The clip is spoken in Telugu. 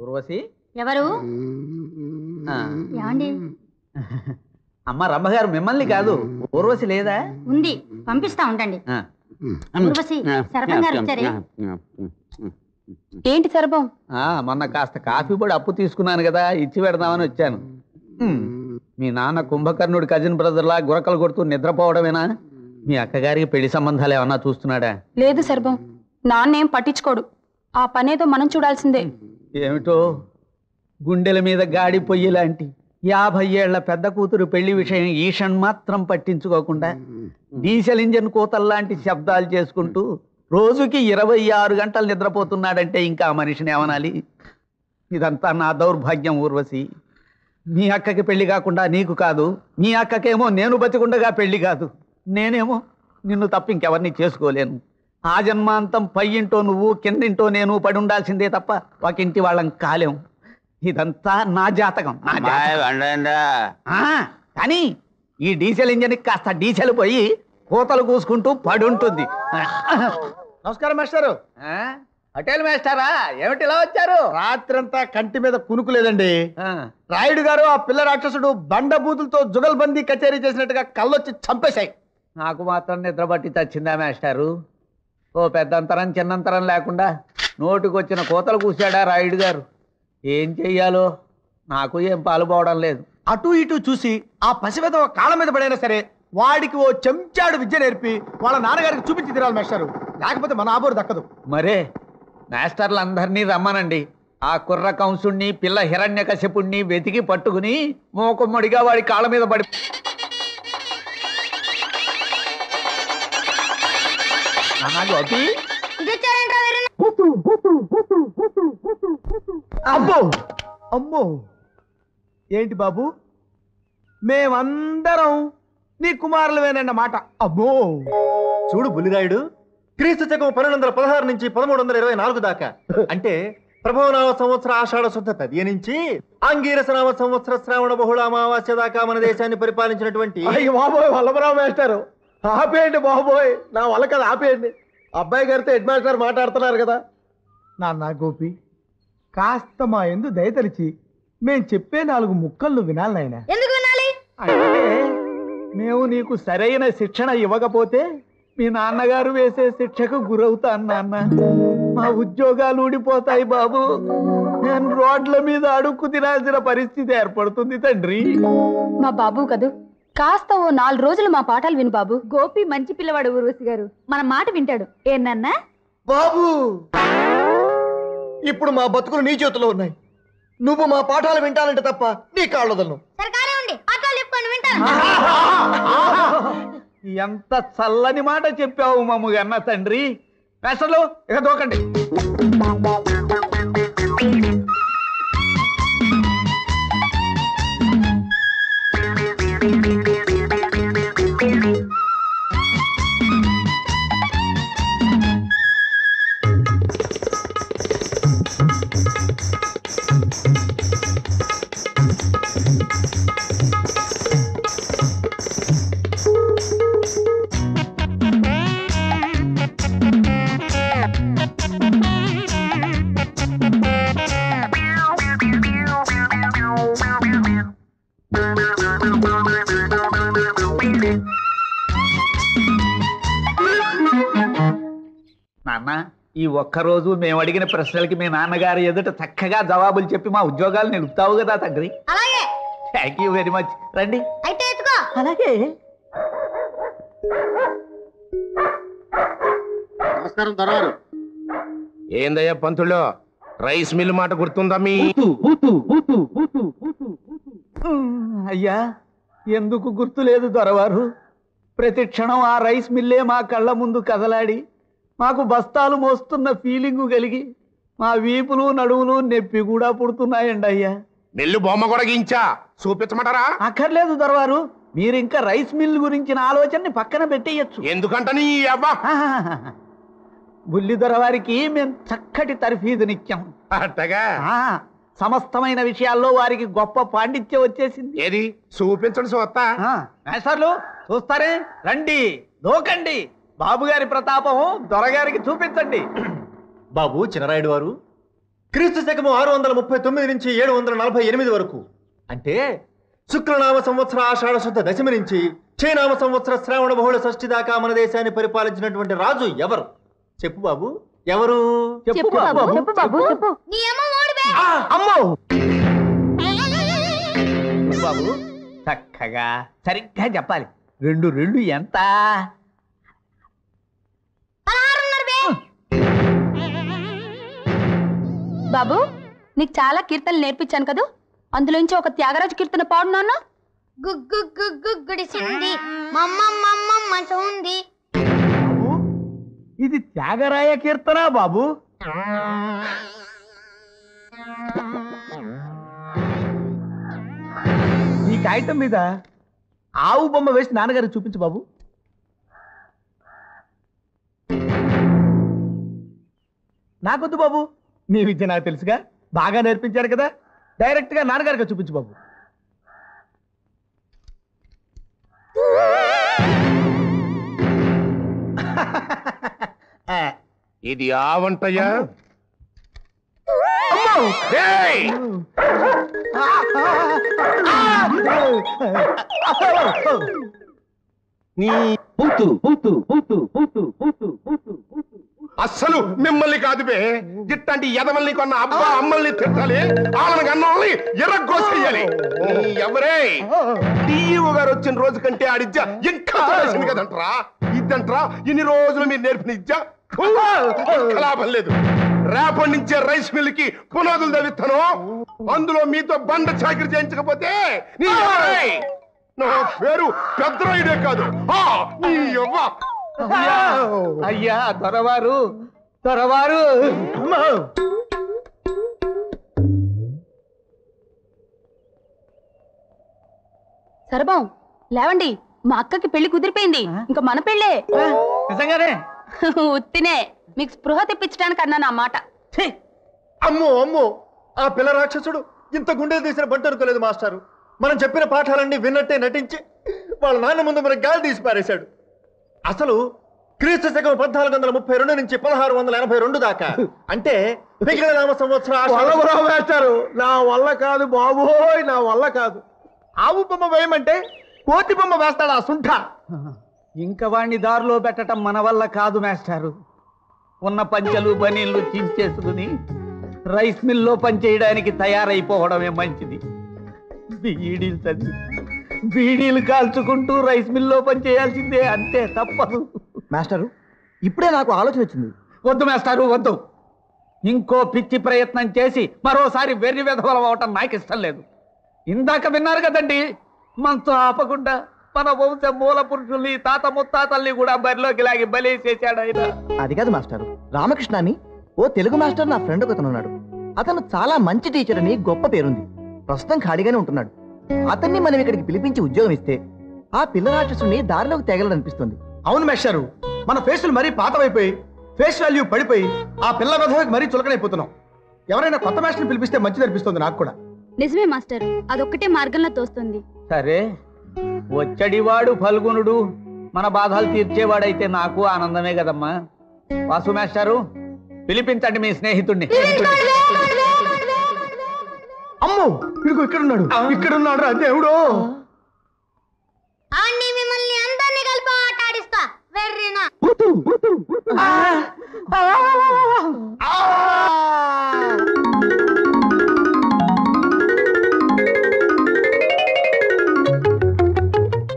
ఊర్వశి ఎవరు? ఏమండి? అమ్మ రమ్మగారు మిమ్మల్ని కాదు, ఊర్వశి లేదా? ఉంది, పంపిస్తా ఉండండి. ఊర్వశి, సర్పం గారు వచ్చారే. ఏంటి సర్పం? మొన్న కాస్త కాఫీ పొడి అప్పు తీసుకున్నాను కదా, ఇచ్చి పెడదామని వచ్చాను. మీ నాన్న కుంభకర్ణుడి కజిన్ బ్రదర్లా గురకలు కొడుతూ నిద్రపోవడమేనా? మీ అక్కగారికి పెళ్లి సంబంధాలు ఏమన్నా చూస్తున్నాడా? లేదు సర్పం, నాన్నేం పట్టించుకోడు. ఆ పనేదో మనం చూడాల్సిందే. ఏమిటో గుండెల మీద గాడి పొయ్యి లాంటి 50 ఏళ్ల పెద్ద కూతురు పెళ్లి విషయం ఈషన్ మాత్రం పట్టించుకోకుండా డీజిల్ ఇంజన్ కూతల్లాంటి శబ్దాలు చేసుకుంటూ రోజుకి 26 గంటలు నిద్రపోతున్నాడంటే ఇంకా ఆ మనిషిని ఏమనాలి? ఇదంతా నా దౌర్భాగ్యం ఊర్వశి. మీ అక్కకి పెళ్లి కాకుండా నీకు కాదు, మీ అక్కకేమో నేను బతికుండగా పెళ్లి కాదు, నేనేమో నిన్ను తప్ప ఇంకెవరిని చేసుకోలేను. ఆ జన్మాంతం పై ఇంటో నువ్వు, కిందింటో నేను పడి ఉండాల్సిందే తప్ప ఒకింటి వాళ్ళం కాలేం. ఇదంతా నా జాతకం. కానీ ఈ డీజిల్ ఇంజన్ కాస్త డీజిల్ పోయి కోతలు కూసుకుంటూ పడి ఉంటుంది. నమస్కారం మాస్టారు. హోటల్ మాస్టారా, ఏమిటి ఇలా వచ్చారు? రాత్రంతా కంటి మీద కునుకులేదండి. రాయుడు గారు ఆ పిల్ల రాక్షసుడు బండబూతులతో జుగల్బందీ కచేరీ చేసినట్టుగా కళ్ళొచ్చి చంపేశాయి. నాకు మాత్రం నిద్ర పట్టి తెచ్చిందా మాస్టారు? ఓ పెద్దంతరం చిన్నంతరం లేకుండా నోటికొచ్చిన కోతలు కూసాడా రాయుడు గారు. ఏం చెయ్యాలో నాకు ఏం పాలుపోవడం లేదు. అటు ఇటు చూసి ఆ పసివెద కాళ్ళ మీద పడైనా సరే వాడికి ఓ చెంచాడు విద్య నేర్పి వాళ్ళ నాన్నగారికి చూపించి తిరాలి మాస్టారు, లేకపోతే మన ఆబోరు దక్కదు. మరే మాస్టర్లందరినీ రమ్మనండి. ఆ కుర్ర కంసుణ్ణి, పిల్ల హిరణ్యకశిపుణ్ణి వెతికి పట్టుకుని మోకొమ్మడిగా వాడి కాళ్ళ మీద పడి అమ్మో అమ్మో, ఏంటి బాబు, మేమందరం నీ కుమారులమేనన్న మాట. అమ్మో చూడు బుల్లిరాయుడు, క్రీస్తు శకం 1216 నుంచి 1324 దాకా, అంటే ప్రభవనామ సంవత్సర ఆషాఢ శుద్ధ తదియ నుంచి ఆంగీరసనామ సంవత్సర శ్రావణ బహుళ అమావాస్య దాకా మన దేశాన్ని పరిపాలించినటువంటి బాబోయ్ వల్లభరావు మాస్టారు. ఆపేయండి బాబోయ్, నా వల్ల కదా, ఆపేయండి. అబ్బాయి గారితో హెడ్ మాస్టర్ మాట్లాడుతున్నారు కదా. నాన్న గోపి, కాస్త మా ఎందు దయతలిచి మేం చెప్పే 4 ముక్కలు వినాలి నాయన. ఎందుకు వినాలి? అంటే మేము నీకు సరైన శిక్షణ ఇవ్వకపోతే మీ నాన్నగారు వేసే శిక్షకు గురవుతాను నాన్న. మా ఉద్యోగాలు ఊడిపోతాయి బాబు. నేను రోడ్ల మీద అడుక్కు తినాల్సిన పరిస్థితి ఏర్పడుతుంది తండ్రి. మా బాబు కదూ, కాస్త ఓ 4 రోజులు మా పాఠాలు విను బాబు. గోపి మంచి పిల్లవాడు ఊర్వశి గారు, మన మాట వింటాడు. ఏనన్నా బాబు, ఇప్పుడు మా బతుకులు నీ చేతిలో ఉన్నాయి. నువ్వు మా పాఠాలు వింటానంటే తప్ప నీ కాళ్ళదలను. ఎంత చల్లని మాట చెప్పావు మమ్ము అన్న తండ్రి. పెసలు ఇక దూకండి. నాన్న, ఈ ఒక్కరోజు మేము అడిగిన ప్రశ్నలకి మీ నాన్నగారు ఎదుట చక్కగా జవాబులు చెప్పి మా ఉద్యోగాలు నిలుపుతావు కదా తండ్రి. Thank you very much. రండి. అలాగే. నమస్కారం దొరవారు. ఏందయ్యా పంతులు, రైస్ మిల్ మాట గుర్తుందా? మీ అయ్యా, ఎందుకు గుర్తులేదు దొరవారు? ప్రతి క్షణం ఆ రైస్ మిల్లే మా కళ్ళ ముందు కదలాడి మాకు బస్తాలు మోస్తున్న ఫీలింగు కలిగి మా వీపులు నడువులు నొప్పి కూడా పుడుతున్నాయండి అయ్యా. మిల్లు బొమ్మ కూడా గీంచా చూపించమంటారా? అక్కర్లేదు దొరవారు, మీరు ఇంకా రైస్ మిల్ గురించిన ఆలోచనని పక్కన పెట్టేయచ్చు. ఎందుకంటే నీ బుల్లి దొరవారికి మేము చక్కటి తర్ఫీదునిచ్చాం. అట్టగా సమస్తమైన విషయాల్లో వారికి గొప్ప పాండిత్యం వచ్చేసింది. ఏది చూపించండి చూస్తా. మేస్టర్లు చూస్తారే, రండి, దూకండి. బాబుగారి ప్రతాపం దొరగారికి చూపించండి. బాబు చినరాయుడు వారు, క్రీస్తు శకము 639 నుంచి 748 వరకు, అంటే శుక్లనామ సంవత్సర ఆషాఢ శుద్ధ దశమి నుంచి క్షయనామ సంవత్సర శ్రావణ బహుళ షష్ఠి దాకా మన దేశాన్ని పరిపాలించినటువంటి రాజు ఎవరు? చెప్పు బాబు, ఎవరు? చెప్పు బాబు, చెప్పు బాబు, చెప్పు. అమ్మో బాబు, చక్కగా సరిగ్గా చెప్పాలి. 2 ఎంత? బాబు, నీకు చాలా కీర్తనలు నేర్పించాను కదా, అందులోంచి ఒక త్యాగరాజు కీర్తన పాడు నాన్న. గుగ్గు గుగ్గు గుడిసింది మమ్మ ఉంది. బాబు, ఇది త్యాగరాయ కీర్తన బాబు. ఈ కాగితం మీద ఆవు బొమ్మ వేసి నాన్నగారికి చూపించు బాబు. నాకొద్దు బాబు, నీ విద్య నాకు తెలుసుగా, బాగా నేర్పించారు కదా, డైరెక్ట్ గా నాన్నగారికి చూపించు బాబు. ఇది ఆవంటయ్యా. అస్సలు మిమ్మల్ని కాదు బే, ఇట్లాంటి ఎదమల్ని కొన్న అబ్బా అమ్మల్ని తిట్టాలి, వాళ్ళని కన్నోళ్ళని ఎర్రగోసేయాలి. ఎవరే డిఈఓ గారు వచ్చిన రోజు కంటే ఆడిద్య ఇంకా చేసింది కదంట్రా. ఇద్దంట్రా ఇన్ని రోజులు మీరు నేర్పిన ఇద్య లాభం లేదు. రేపటి నుంచే రైస్ మిల్ కి పునాదులు తవ్విస్తాను, అందులో మీతో బండ చాకరీ చేయించకపోతే నా పేరు పెద్దరాయుడే కాదు. అయ్యా దొరవారు, దొరవారు. సరబాం లేవండి, మా అక్కకి పెళ్లి కుదిరిపోయింది, ఇంకా మన పెళ్ళే. నిజంగానే? ఉత్తినే, మీకు స్పృహ తెప్పించడానికి అన్నాను ఆ మాట. అమ్మో అమ్మో, ఆ పిల్ల రాక్షసుడు ఇంత గుండెలు తీసిన బంట అనుకోలేదు మాస్టారు. మనం చెప్పిన పాఠాలన్నీ విన్నట్టే నటించి వాళ్ళ నాన్న ముందు మనకు గాలి తీసి పారేశాడు. అసలు క్రీస్తు శకం 1432 నుంచి 1682 దాకా, అంటే మిగిలిన నామ సంవత్సరం వేస్తారు. నా వల్ల కాదు బాబోయ్, నా వల్ల కాదు. ఆవు బొమ్మ వేయమంటే కోతి బొమ్మ వేస్తాడు ఆ సుంఠ. ఇంకా వాణ్ణి దారిలో పెట్టడం మన వల్ల కాదు మాస్టారు. ఉన్న పంచెలు బనీళ్లు చించేసుకుని రైస్ మిల్లో పనిచేయడానికి తయారైపోవడమే మంచిది. బీడీలు చదివి బీడీలు కాల్చుకుంటూ రైస్ మిల్లో పనిచేయాల్సిందే, అంతే, తప్పదు. మాస్టరు, ఇప్పుడే నాకు ఆలోచన వచ్చింది. వద్దు మాస్టారు, వద్దు. ఇంకో పిచ్చి ప్రయత్నం చేసి మరోసారి వెర్రి వెధవలం అవటం నాకు ఇష్టం లేదు. ఇందాక విన్నారు కదండి, మనతో ఆపకుండా మన వంశ మూల పురుషుల్ని, తాత ముత్తాతల్ని కూడా బరిలోకి లాగి బలేసేసాడు ఆయన. అది కాదు మాస్టరు, రామకృష్ణ అని ఓ తెలుగు మాస్టర్ నా ఫ్రెండ్ ఒకతను ఉన్నాడు. అతను చాలా మంచి టీచర్ అని గొప్ప పేరుంది. ప్రస్తుతం ఖాళీగానే ఉంటున్నాడు. అతన్ని మనం ఇక్కడికి పిలిపించి ఉద్యోగం ఇస్తే ఆ పిల్ల రాక్షసుని దారిలోకి తెగలనిపిస్తుంది. అవును మేస్టారు, మన ఫేసులు మరీ పాతవైపోయి ఫేస్ వాల్యూ పడిపోయి ఆ పిల్ల వెధవకి మరీ చులకనైపోతున్నాం. ఎవరైనా కొత్త మాస్టర్ని పిలిపిస్తే మంచిది అనిపిస్తుంది నాకు కూడా. నిజమే మాస్టర్, అదొక్కటే మార్గంలో తోస్తుంది. సరే, వచ్చడివాడు ఫల్గునుడు మన బాధలు తీర్చేవాడైతే నాకు ఆనందమే కదమ్మా. వాసు మాస్టారు, పిలిపించండి మీ స్నేహితుడిని. అమ్మో, ఇదిగో ఇక్కడున్నాడు, ఇక్కడున్నాడు రా దేవుడు. మిమ్మల్ని అందరినీ కలిపి ఆట ఆడిస్తా వెర్రినా.